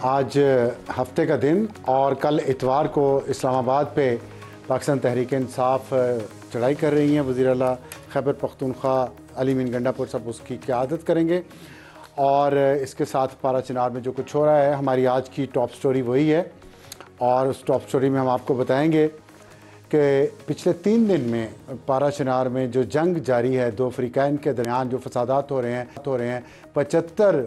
आज हफ्ते का दिन और कल इतवार को इस्लामाबाद पे पाकिस्तान तहरीक इंसाफ चढ़ाई कर रही हैं। वज़ीर आला खैबर पख्तूनख्वा अली मीन गंडापुर साहब उसकी क़यादत करेंगे और इसके साथ पारा चिनार में जो कुछ हो रहा है, हमारी आज की टॉप स्टोरी वही है। और उस टॉप स्टोरी में हम आपको बताएंगे कि पिछले 3 दिन में पारा चिनार में जो जंग जारी है, दो फ़रीक़ैन के दरमियान जो फसादात हो रहे हैं 75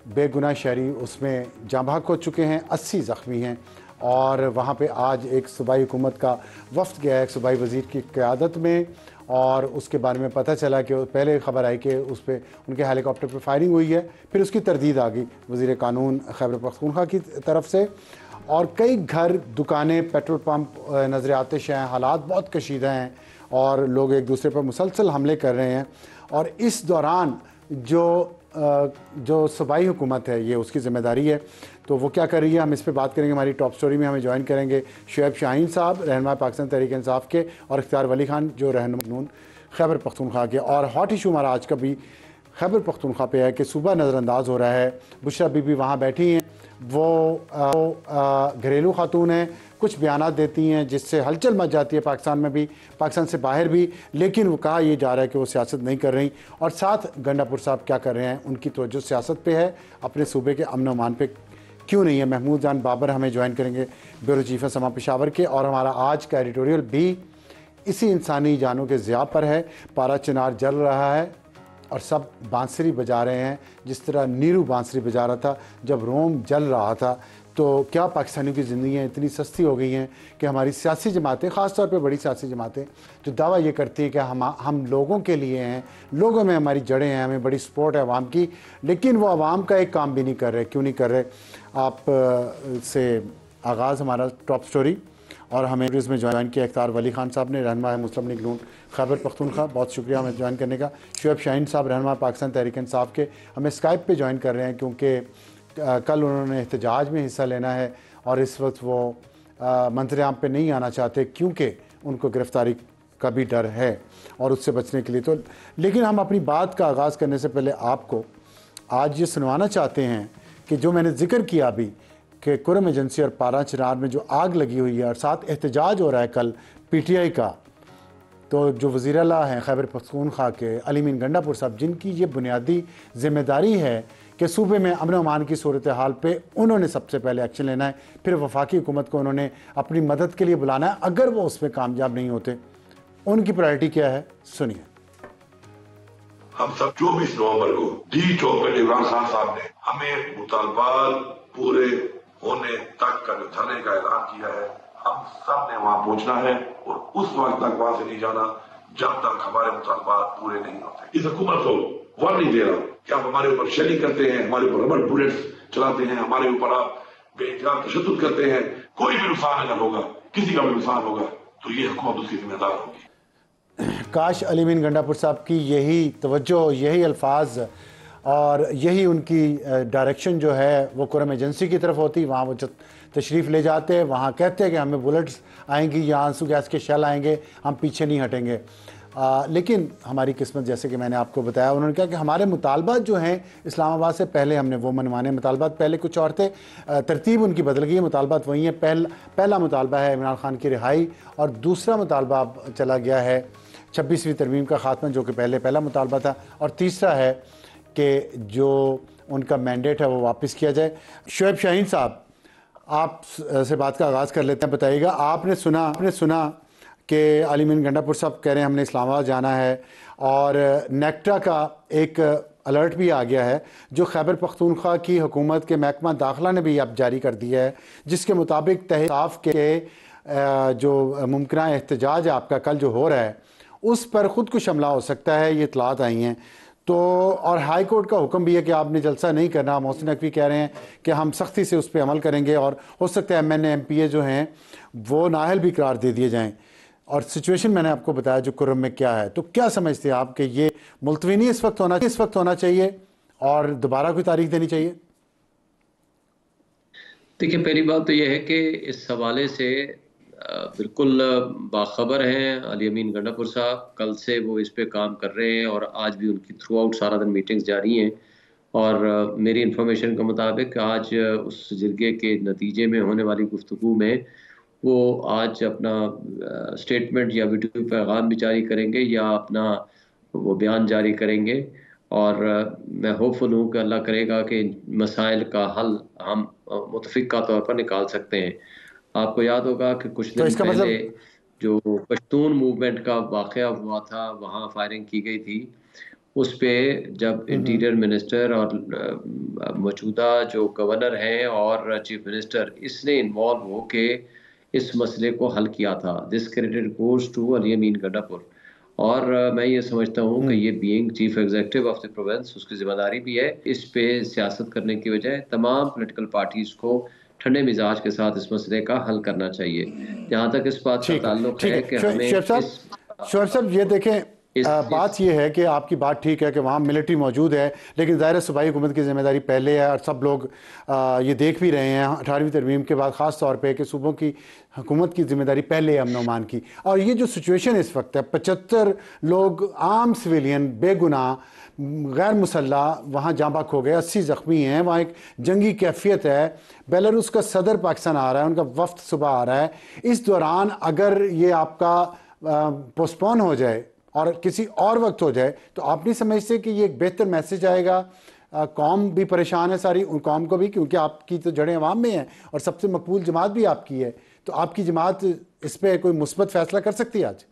बेगुनाह शहरी उसमें जाँ बहक हो चुके हैं, 80 ज़ख्मी हैं। और वहाँ पे आज एक सूबाई हुकूमत का वफ़द गया है एक सूबाई वज़ीर की क़यादत में, और उसके बारे में पता चला कि पहले खबर आई कि उस पर उनके हेलीकॉप्टर पर फायरिंग हुई है, फिर उसकी तरदीद आ गई वज़ीर कानून खैबर पख्तूनख्वा की तरफ से। और कई घर, दुकानें, पेट्रोल पंप नज़र आतिश हैं, हालात बहुत कशीदा हैं और लोग एक दूसरे पर मुसलसल हमले कर रहे हैं। और इस दौरान जो सूबाई हुकूमत है, ये उसकी ज़िम्मेदारी है, तो वो क्या कर रही है, हम इस पे बात करेंगे। हमारी टॉप स्टोरी में हमें ज्वाइन करेंगे शुएब शाहीन साहब, रहनुमा पाकिस्तान तहरीक इंसाफ के, और इख्तियार वली खान जो रहनुमा खैबर पख्तूनख्वा के। और हॉट इशू हमारा आज का भी खैबर पख्तूनख्वा पे है कि सूबा नज़रअंदाज हो रहा है। बुशरा बीबी वहाँ बैठी हैं, वो घरेलू खातून हैं, कुछ बयानात देती हैं जिससे हलचल मच जाती है पाकिस्तान में भी, पाकिस्तान से बाहर भी। लेकिन वो कहा यह जा रहा है कि वो सियासत नहीं कर रही। और साथ गंडापुर साहब क्या कर रहे हैं, उनकी तवज्जो सियासत पे है, अपने सूबे के अमन अमान पे क्यों नहीं है। महमूद जान बाबर हमें ज्वाइन करेंगे, ब्यूरो चीफ समा पेशावर के। और हमारा आज का एडिटोरियल भी इसी इंसानी जानों के ज़िया पर है। पारा चिनार जल रहा है और सब बांसुरी बजा रहे हैं, जिस तरह नीरू बांसुरी बजा रहा था जब रोम जल रहा था। तो क्या पाकिस्तानियों की ज़िंदगियाँ इतनी सस्ती हो गई हैं कि हमारी सियासी जमातें, ख़ास तौर पे बड़ी सियासी जमातें, जो दावा ये करती है कि हम लोगों के लिए हैं, लोगों में हमारी जड़ें हैं, हमें बड़ी सपोर्ट है आवाम की, लेकिन वो आवाम का एक काम भी नहीं कर रहे। क्यों नहीं कर रहे? आप से आगाज़ हमारा टॉप स्टोरी। और हमें इसमें ज्वाइन किया इख्तियार वली खान साहब ने, रहनुमा मुस्लिम लीग नून खैबर पख्तूनख्वा, बहुत शुक्रिया हमें ज्वाइन करने का। शुएब शाहीन साहब, रहनुमा पाकिस्तान तहरीक इंसाफ के, हमें स्काइप पे ज्वाइन कर रहे हैं क्योंकि कल उन्होंने एहतजाज में हिस्सा लेना है और इस वक्त वो मंजर-ए-आम पे नहीं आना चाहते क्योंकि उनको गिरफ़्तारी का भी डर है और उससे बचने के लिए। तो लेकिन हम अपनी बात का आगाज़ करने से पहले आपको आज ये सुनवाना चाहते हैं कि जो मैंने जिक्र किया अभी कि कुरम एजेंसी और पारा चिनार में जो आग लगी हुई है और साथ एहतजाज हो रहा है कल PTI का, तो जो वज़ीर आला हैं खैबर पख्तूनख्वा के अली मीन गंडापुर साहब, जिनकी ये बुनियादी ज़िम्मेदारी है कि सूबे में अमन अमान की सूरत हाल पे उन्होंने सबसे पहले एक्शन लेना है, फिर वफाकी हुकूमत को उन्होंने अपनी मदद के लिए बुलाना है अगर वो उसमें कामयाब नहीं होते। उनकी प्रायोरिटी क्या है, सुनिए। हम सब 24 नवंबर को डी चौक पर इमरान खान साहब ने हमें मुतालबात पूरे होने तक का जो धरने का ऐलान किया है, हम सब ने वहां पहुंचना है और उस वक्त तक वहां से नहीं जाना जब तक हमारे मुतालबात पूरे नहीं होते। इस हुकूमत को वार्निंग दे रहा हूं कि आप हमारे ऊपर शेलिंग करते हैं, हमारे ऊपर रबड़ बुलेट्स चलाते हैं, हमारे ऊपर आप बेइंतहा तशद्दुद करते हैं, कोई भी नुकसान अगर होगा, किसी का भी नुकसान होगा, तो ये हुकूमत उसकी जिम्मेदार होगी। काश अली मीन गंडापुर साहब की यही तवज्जो, यही अल्फाज और यही उनकी डायरेक्शन जो है वो कुरम एजेंसी की तरफ होती। वहाँ वो तशरीफ़ ले जाते, वहाँ कहते हैं कि हमें बुलेट्स आएंगी या आंसू गैस के शेल आएंगे, हम पीछे नहीं हटेंगे। लेकिन हमारी किस्मत, जैसे कि मैंने आपको बताया, उन्होंने कहा कि हमारे मुतालबात जो हैं इस्लामाबाद से पहले हमने वो मनवाने। मुतालबात पहले कुछ और थे, तरतीब उनकी बदल गई है, मुतालबात वही है। पहला मुतालबा है इमरान खान की रिहाई और दूसरा मुतालबा चला गया है 26वीं तरमीम का खात्मा, जो कि पहला मुतालबा था, और तीसरा है कि जो उनका मैंडेट है वो वापस किया जाए। शुएब शाहीन साहब, आप से बात का आगाज़ कर लेते हैं। बताइएगा, आपने सुना कि अली मीन गंडापुर साहब कह रहे हैं हमने इस्लामाबाद जाना है और नेक्टा का एक अलर्ट भी आ गया है जो खैबर पख्तूनख्वा की हुकूमत के महकमा दाखिला ने भी अब जारी कर दिया है, जिसके मुताबिक तहफ़ के जो मुमकिन एहतजाज आपका कल जो हो रहा है उस पर ख़ुद कुछ हमला हो सकता है, ये इतलात आई हैं। तो और हाई कोर्ट का हुक्म भी है कि आपने जलसा नहीं करना। मोहसिन नकवी कह रहे हैं कि हम सख्ती से उस पर अमल करेंगे और हो सकता है MNA MPA जो हैं वो नाअहल भी करार दे दिए जाएं। और सिचुएशन मैंने आपको बताया जो कुर्रम में क्या है। तो क्या समझते हैं आप कि ये मुल्तवी नहीं इस वक्त होना चाहिए और दोबारा कोई तारीख देनी चाहिए? देखिए, पहली बात तो यह है कि इस हवाले से बिल्कुल बाखबर हैं अली अमीन गंडापुर साहब। कल से वो इस पे काम कर रहे हैं और आज भी उनकी थ्रू आउट सारा दिन मीटिंग्स जारी हैं और मेरी इंफॉर्मेशन के मुताबिक आज उस जिरगे के नतीजे में होने वाली गुफ्तगू में वो आज अपना स्टेटमेंट या वीडियो पैगाम भी जारी करेंगे या अपना वो बयान जारी करेंगे। और मैं होपफुल हूँ कि अल्लाह करेगा कि मसाइल का हल हम मुतफ़िक़ा तौर पर निकाल सकते हैं। आपको याद होगा कि कुछ तो दिन इसका पहले मतलब जो पश्तून मूवमेंट का वाक़या हुआ था, वहाँ फायरिंग की गई थी। उस पे जब इंटीरियर मिनिस्टर और मौजूदा जो गवर्नर हैं और चीफ मिनिस्टर इसने इन्वॉल्व हो के इस मसले को हल किया था। This credit goes to Ali Amin Gandapur. और मैं ये समझता हूँ कि ये being chief executive of the province उसकी ज़िम्मेदारी भी है। इस पे सियासत करने की बजाय तमाम पॉलिटिकल पार्टीज़ को ठंडे मिजाज के साथ इस मसले का हल करना चाहिए। जहाँ तक इस बात का ठीक है, ताल्लुक ठीक है है। कि हमें शोएब साहब ये देखें, बात इस ये है कि आपकी बात ठीक है कि वहाँ मिलिट्री मौजूद है, लेकिन ज़ाहिर है सूबाई हुकूमत की जिम्मेदारी पहले है और सब लोग ये देख भी रहे हैं 18वीं तरमीम के बाद ख़ास तौर पे कि सूबों की हुकूमत की जिम्मेदारी पहले है अमन अमान की। और ये जो सिचुएशन इस वक्त है, 75 लोग आम सिविलियन बेगुनाह गैर मुसल्ला वहाँ जाँ बाक हो गए, 80 ज़ख्मी हैं, वहाँ एक जंगी कैफियत है। बेलारूस का सदर पाकिस्तान आ रहा है, उनका वफ्द सुबह आ रहा है। इस दौरान अगर ये आपका पोस्टपोन हो जाए और किसी और वक्त हो जाए तो आप नहीं समझते कि ये एक बेहतर मैसेज आएगा? कौम भी परेशान है सारी, उन कौम को भी, क्योंकि आपकी तो जड़ें अवाम में हैं और सबसे मकबूल जमात भी आपकी है। तो आपकी जमात इस पर कोई मुस्बत फैसला कर सकती है आज?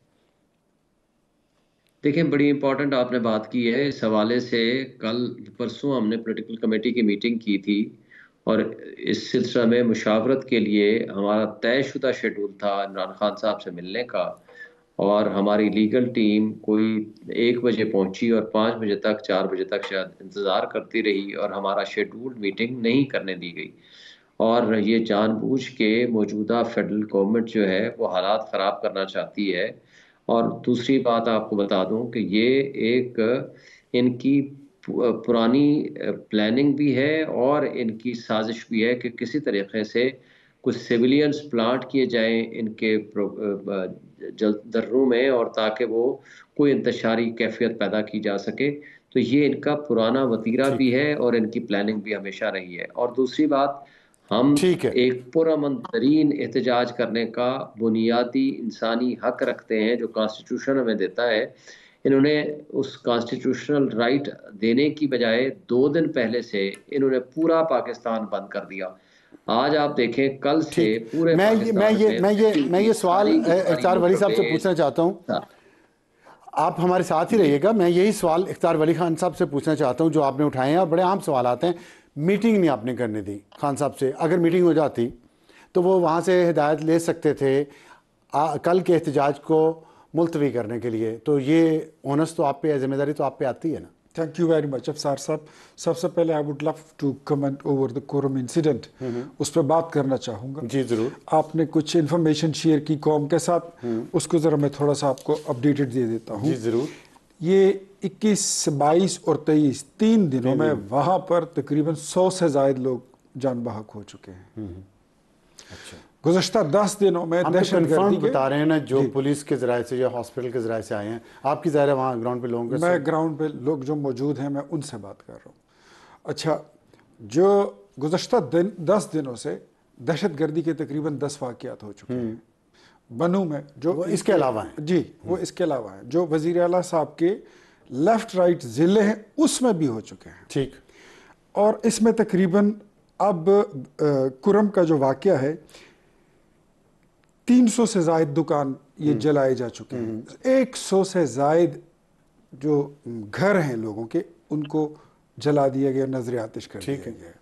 देखें, बड़ी इंपॉर्टेंट आपने बात की है इस हवाले से। कल परसों हमने पॉलिटिकल कमेटी की मीटिंग की थी और इस सिलसिले में मुशावरत के लिए हमारा तयशुदा शेड्यूल था इमरान खान साहब से मिलने का। और हमारी लीगल टीम कोई 1 बजे पहुंची और 5 बजे तक 4 बजे तक शायद इंतज़ार करती रही और हमारा शेड्यूल्ड मीटिंग नहीं करने दी गई। और ये जानबूझ के मौजूदा फेडरल गवर्नमेंट जो है वो हालात ख़राब करना चाहती है। और दूसरी बात आपको बता दूं कि ये एक इनकी पुरानी प्लानिंग भी है और इनकी साजिश भी है कि किसी तरीके से कुछ सिविलियंस प्लांट किए जाएं इनके दर्रों में, और ताकि वो कोई इंतशारी कैफियत पैदा की जा सके। तो ये इनका पुराना वतीरा भी है और इनकी प्लानिंग भी हमेशा रही है। और दूसरी बात, हम ठीक है, एक पुरअमन तरीन एहतजाज करने का बुनियादी इंसानी हक रखते हैं जो कॉन्स्टिट्यूशन हमें देता है। इन्होंने उस कॉन्स्टिट्यूशनल राइट देने की बजाय 2 दिन पहले से इन्होंने पूरा पाकिस्तान बंद कर दिया। आज आप देखें, कल से ठीक। पूरे पाकिस्तान मैं ये सवाल इख्तियार वली साहब से पूछना चाहता हूँ। आप हमारे साथ ही रहिएगा। मैं यही सवाल इख्तियार वली खान साहब से पूछना चाहता हूँ जो आपने उठाए हैं और बड़े आम सवाल आते हैं। मीटिंग नहीं आपने करने दी खान साहब से, अगर मीटिंग हो जाती तो वो वहाँ से हिदायत ले सकते थे कल के एहतजाज को मुलतवी करने के लिए। तो ये ओनस तो आप पे, जिम्मेदारी तो आप पे आती है ना। Thank you very much Afsar साहब। सबसे पहले I would love to comment over the Kurram incident, उस पर बात करना चाहूँगा। जी ज़रूर। आपने कुछ इन्फॉर्मेशन शेयर की कौम के साथ, उसको ज़रा मैं थोड़ा सा आपको अपडेटेड दे देता हूँ। जी ज़रूर। ये 21, 22 और 23 3 दिनों में वहाँ पर तकरीबन 100 से ज़ायद लोग जान बहक हो चुके हैं। अच्छा, गुज़श्ता 10 दिनों में दहशतगर्दी बता रहे हैं ना, जो पुलिस के ज़राए से या हॉस्पिटल के ज़राए से आए हैं। आपकी ज़ाहिर है वहाँ ग्राउंड पे लोगों के, मैं ग्राउंड पे लोग जो मौजूद हैं मैं उनसे बात कर रहा हूँ। अच्छा, जो गुज़श्ता 10 दिनों से दहशतगर्दी के तकरीबन 10 वाक़यात हो चुके हैं बनू में, जो वो इसके अलावा हैं। जी, वो इसके अलावा हैं जो वज़ीर आला साहब के लेफ़्ट राइट ज़िले हैं उसमें भी हो चुके हैं। ठीक। और इसमें तकरीबन अब कुरम का जो वाक़या है 300 से ज़ायद दुकान ये जलाए जा चुके हैं। 100 से ज़ायद जो घर हैं लोगों के उनको जला दिया गया, नजर आतिश कर दिया गया।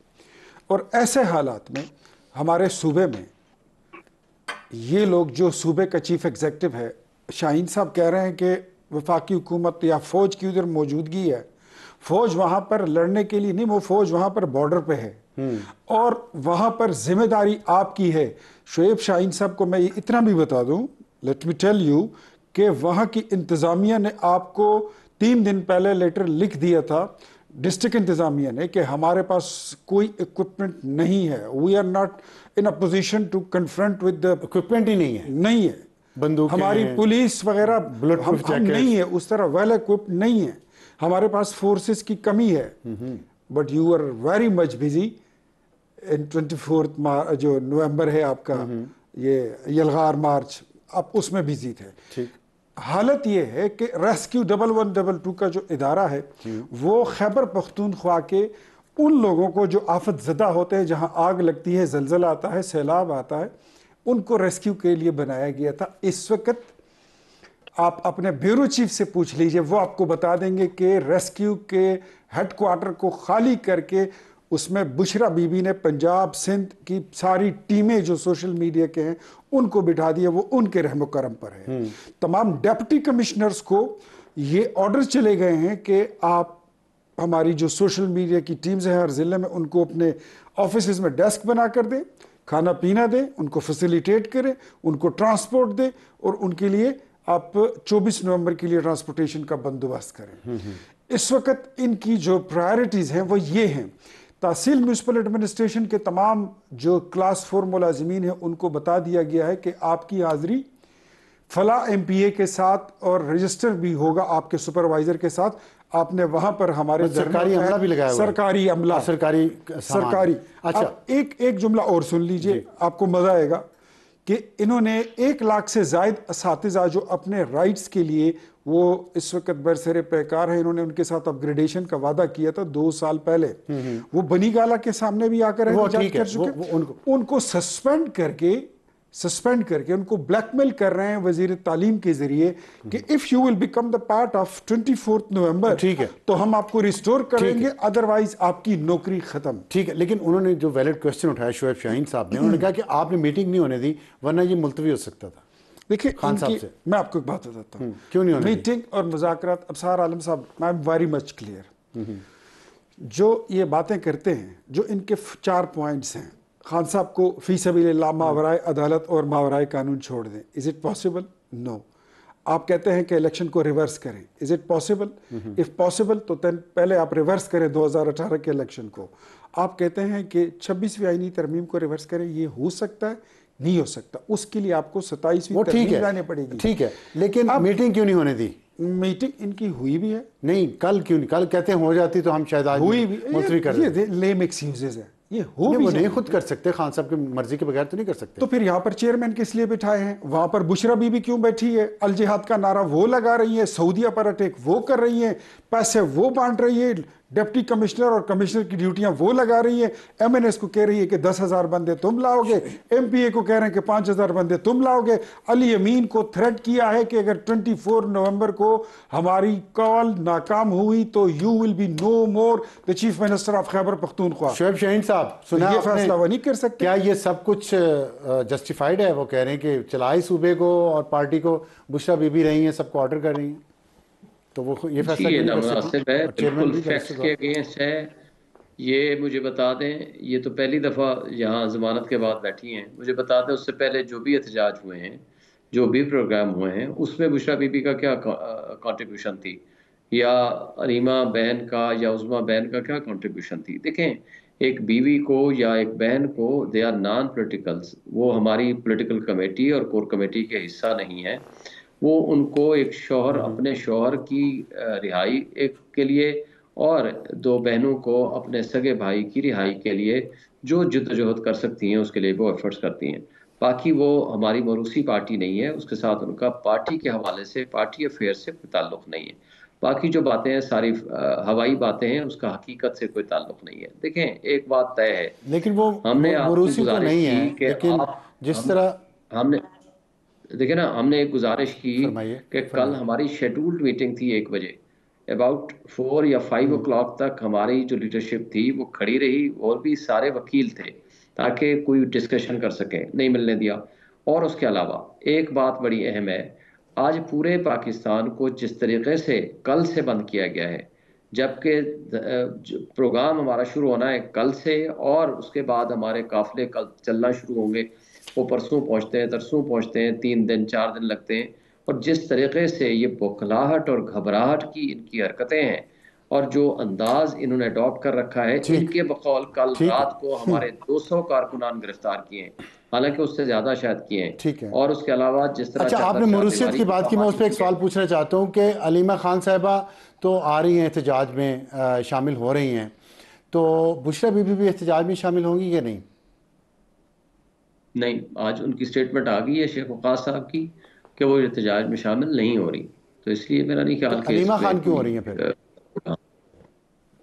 और ऐसे हालात में हमारे सूबे में ये लोग, जो सूबे का चीफ एग्जीक्यूटिव है शाहीन साहब, कह रहे हैं कि वफाकी हुकूमत या फ़ौज की उधर मौजूदगी है। फ़ौज वहाँ पर लड़ने के लिए नहीं, वो फ़ौज वहाँ पर बॉर्डर पे है और वहाँ पर जिम्मेदारी आपकी है। शुएब शाहीन साहब को मैं ये इतना भी बता दूँ, लेट मी टेल यू, कि वहाँ की इंतज़ामिया ने आपको 3 दिन पहले लेटर लिख दिया था, डिस्ट्रिक्ट इंतज़ामिया ने, कि हमारे पास कोई इक्विपमेंट नहीं है। We are not in a position to confront with the equipment ही नहीं है, बंदूक, हमारी पुलिस वगैरह बुलेट प्रूफ हम नहीं है, उस तरह वेल इक्विप्ड नहीं है, हमारे पास फोर्सेस की कमी है। But you are very much busy in 24 जो नवंबर है आपका, ये यलगार मार्च, आप उसमें बिजी थे। ठीक। हालत ये है कि रेस्क्यू 1112 का जो इदारा है वो खैबर पख्तूनख्वा के उन लोगों को जो आफत ज़दा होते हैं, जहां आग लगती है, जलजला आता है, सैलाब आता है, उनको रेस्क्यू के लिए बनाया गया था। इस वक्त आप अपने ब्यूरो चीफ से पूछ लीजिए, वो आपको बता देंगे कि रेस्क्यू के हेडक्वार्टर को खाली करके उसमें बुशरा बीबी ने पंजाब सिंध की सारी टीमें जो सोशल मीडिया के हैं उनको बिठा दिया, वो उनके रहमो करम पर है। तमाम डिप्टी कमिश्नर्स को ये ऑर्डर चले गए हैं कि आप हमारी जो सोशल मीडिया की टीम्स हैं हर ज़िले में, उनको अपने ऑफिस में डेस्क बना कर दें, खाना पीना दें, उनको फैसिलिटेट करें, उनको ट्रांसपोर्ट दें, और उनके लिए आप 24 नवंबर के लिए ट्रांसपोर्टेशन का बंदोबस्त करें। इस वक्त इनकी जो प्रायोरिटीज़ हैं वो ये हैं। तहसील म्यूनसिपल एडमिनिस्ट्रेशन के तमाम जो क्लास 4 मुलाजिमीन हैं उनको बता दिया गया है कि आपकी हाज़िरी फला MPA के साथ और रजिस्टर भी होगा आपके सुपरवाइजर के साथ। आपने वहां पर हमारे सरकारी अमला भी लगाया हुआ है। सरकारी अमला, सरकारी। अच्छा, एक जुमला और सुन लीजिए, आपको मजा आएगा कि इन्होंने 1 लाख से जायद असातिज़ा जो अपने राइट्स के लिए वो इस वक्त बरसरे पैकार है, इन्होंने उनके साथ अपग्रेडेशन का वादा किया था 2 साल पहले। वो बनी गाला के सामने भी आकर कर चुके, उनको सस्पेंड करके उनको ब्लैकमेल कर रहे हैं वजीर तालीम के जरिए कि if you will become the part of 24 नवंबर, ठीक है, तो हम आपको रिस्टोर करेंगे, अदरवाइज आपकी नौकरी खत्म। ठीक है, लेकिन उन्होंने जो वैलिड क्वेश्चन उठाया शोएब शाहीन साहब ने, उन्होंने कहा कि आपने मीटिंग नहीं होने दी वरना ये मुलतवी हो सकता था। देखिए खान साहब से मैं आपको एक बात बताता हूँ, क्यों नहीं होने मीटिंग और मुज़ाकरात। अबसार आलम साहब, I am very much clear, जो ये बातें करते हैं, जो इनके 4 पॉइंट्स हैं, खान साहब को फी सबीलिल्लाह मावराए अदालत और मावराए कानून छोड़ दें, इज इट पॉसिबल? नो। आप कहते हैं कि इलेक्शन को रिवर्स करें, is it possible? If possible तो पहले आप रिवर्स करें 2018 के इलेक्शन को। आप कहते हैं कि 26वीं आईनी तरमीम को रिवर्स करें, ये हो सकता है? नहीं हो सकता। उसके लिए आपको 27वीं तरमीम लानी पड़ेगी। ठीक है, लेकिन मीटिंग क्यों नहीं होने दी? मीटिंग इनकी हुई भी है। नहीं, कल क्यों नहीं? कल कहते हैं हो जाती तो हम शायद आज हुई भी, मुलतवी कर ये लेम एक्सक्यूजेस है, ये हो भी वो नहीं खुद कर सकते, खान साहब की मर्जी के बगैर तो नहीं कर सकते। तो फिर यहाँ पर चेयरमैन किस लिए बिठाए हैं? वहां पर बुशरा बीबी क्यों बैठी है? अल जिहाद का नारा वो लगा रही है, सऊदीया पर अटैक वो कर रही है, पैसे वो बांट रही है, डिप्टी कमिश्नर और कमिश्नर की ड्यूटियां वो लगा रही है, MNS को कह रही है कि 10,000 बंदे तुम लाओगे, MPA को कह रहे हैं कि 5,000 बंदे तुम लाओगे। अली अमीन को थ्रेट किया है कि अगर 24 नवंबर को हमारी कॉल नाकाम हुई तो you will be no more the chief minister of Khyber Pakhtunkhwa. Shoaib Shaheen साहब, सुना ये फैसला वो नहीं कर सकते। क्या ये सब कुछ जस्टिफाइड है? वो कह रहे हैं कि चलाई सूबे को और पार्टी को बुशरा बीबी रही हैं, सबको ऑर्डर कर रही हैं, तो वो ये फैसला है, बिल्कुल फैक्ट्स के अगेंस्ट है। ये मुझे बता दें, ये तो पहली दफ़ा यहाँ ज़मानत के बाद बैठी हैं, मुझे बता दें उससे पहले जो भी एहतजाज हुए हैं, जो भी प्रोग्राम हुए हैं, उसमें बुशरा बीबी का क्या कंट्रीब्यूशन थी, या अरीमा बहन का या उज़मा बहन का क्या कंट्रीब्यूशन थी? देखें, एक बीवी को या एक बहन को, दे आर नॉन पोलिटिकल्स, वो हमारी पॉलिटिकल कमेटी और कोर कमेटी के हिस्सा नहीं है। वो उनको एक शौहर, अपने शौहर की रिहाई एक के लिए और 2 बहनों को अपने सगे भाई की रिहाई के लिए जो जद्दोजहद कर सकती हैं उसके लिए वो एफर्ट्स करती हैं। बाकी वो हमारी मरूसी पार्टी नहीं है, उसके साथ उनका पार्टी के हवाले से, पार्टी अफेयर से कोई ताल्लुक नहीं है। बाकी जो बातें हैं सारी हवाई बातें हैं, उसका हकीकत से कोई ताल्लुक नहीं है। देखें, एक बात तय है, लेकिन वो हमने मरूसी तो नहीं है, लेकिन जिस तरह हमने देखिए ना, हमने एक गुजारिश की कि कल हमारी शेड्यूल्ड मीटिंग थी 1 बजे, अबाउट 4 या 5 o'clock तक हमारी जो लीडरशिप थी वो खड़ी रही, और भी सारे वकील थे ताकि कोई डिस्कशन कर सके, नहीं मिलने दिया। और उसके अलावा एक बात बड़ी अहम है, आज पूरे पाकिस्तान को जिस तरीके से कल से बंद किया गया है, जबकि प्रोग्राम हमारा शुरू होना है कल से, और उसके बाद हमारे काफिले कल चलना शुरू होंगे, वो परसों पहुंचते हैं, तरसों पहुंचते हैं, 3 दिन 4 दिन लगते हैं। और जिस तरीके से ये बौखलाहट और घबराहट की इनकी हरकतें हैं और जो अंदाज इन्होंने अडॉप्ट कर रखा है, इनके बकौल कल रात को हमारे 200 कारकुनान गिरफ्तार किए हैं, हालांकि उससे ज्यादा शायद किए हैं। ठीक है। और उसके अलावा जिस तरह, अच्छा, आपने मरूसियत की बात की, मैं उस पर एक सवाल पूछना चाहता हूँ कि अलीमा खान साहिबा तो आ रही हैं एहतजाज में, शामिल हो रही हैं, तो बुशरा बीबी भी एहतजाज में शामिल होंगी या नहीं? नहीं, आज उनकी स्टेटमेंट आ गई है शेख वक़ास साहब की कि वो एहतजाज में शामिल नहीं हो रही, तो इसलिए मेरा नहीं तो ख्याल कि अलीमा इसमें खान क्यों हो रही हैं कोई फिर?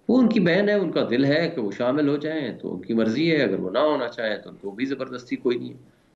वो उनकी बहन है, उनका दिल है कि वो शामिल हो जाएं, तो उनकी मर्जी है। अगर वो ना होना चाहें तो उनको भी ज़बरदस्ती कोई नहीं है।